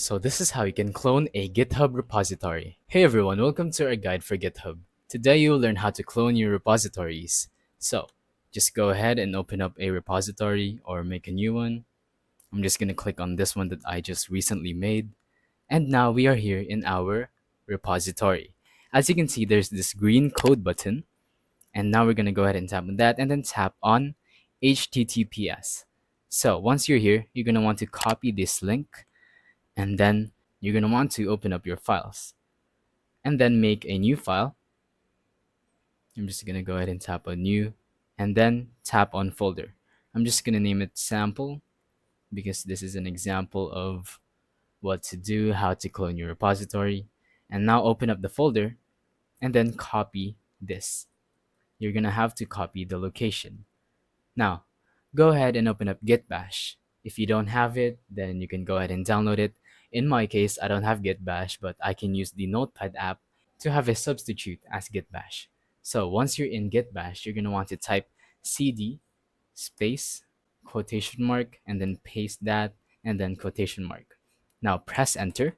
So this is how you can clone a GitHub repository. Hey everyone, welcome to our guide for GitHub. Today you'll learn how to clone your repositories. So just go ahead and open up a repository or make a new one. I'm just going to click on this one that I just recently made. And now we are here in our repository. As you can see, there's this green code button. And now we're going to go ahead and tap on that and then tap on HTTPS. So once you're here, you're going to want to copy this link and then you're going to want to open up your files and then make a new file. I'm just going to go ahead and tap on new and then tap on folder. I'm just going to name it sample because this is an example of what to do, how to clone your repository. And now open up the folder and then copy this. You're going to have to copy the location. Now, go ahead and open up Git Bash. If you don't have it, then you can go ahead and download it. In my case, I don't have Git Bash, but I can use the Notepad app to have a substitute as Git Bash. So once you're in Git Bash, you're going to want to type cd space quotation mark and then paste that and then quotation mark. Now press enter.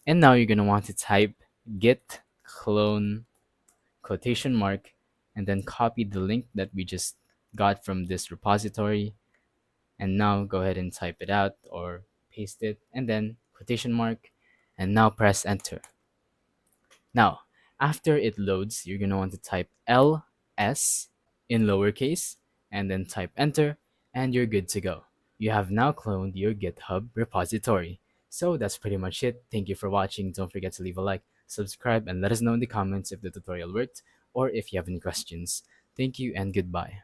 And now you're going to want to type git clone quotation mark and then copy the link that we just got from this repository. And now go ahead and type it out or paste it and then quotation mark and now press enter. Now, after it loads, you're going to want to type ls in lowercase and then type enter and you're good to go. You have now cloned your GitHub repository. So that's pretty much it. Thank you for watching. Don't forget to leave a like, subscribe, and let us know in the comments if the tutorial worked or if you have any questions. Thank you and goodbye.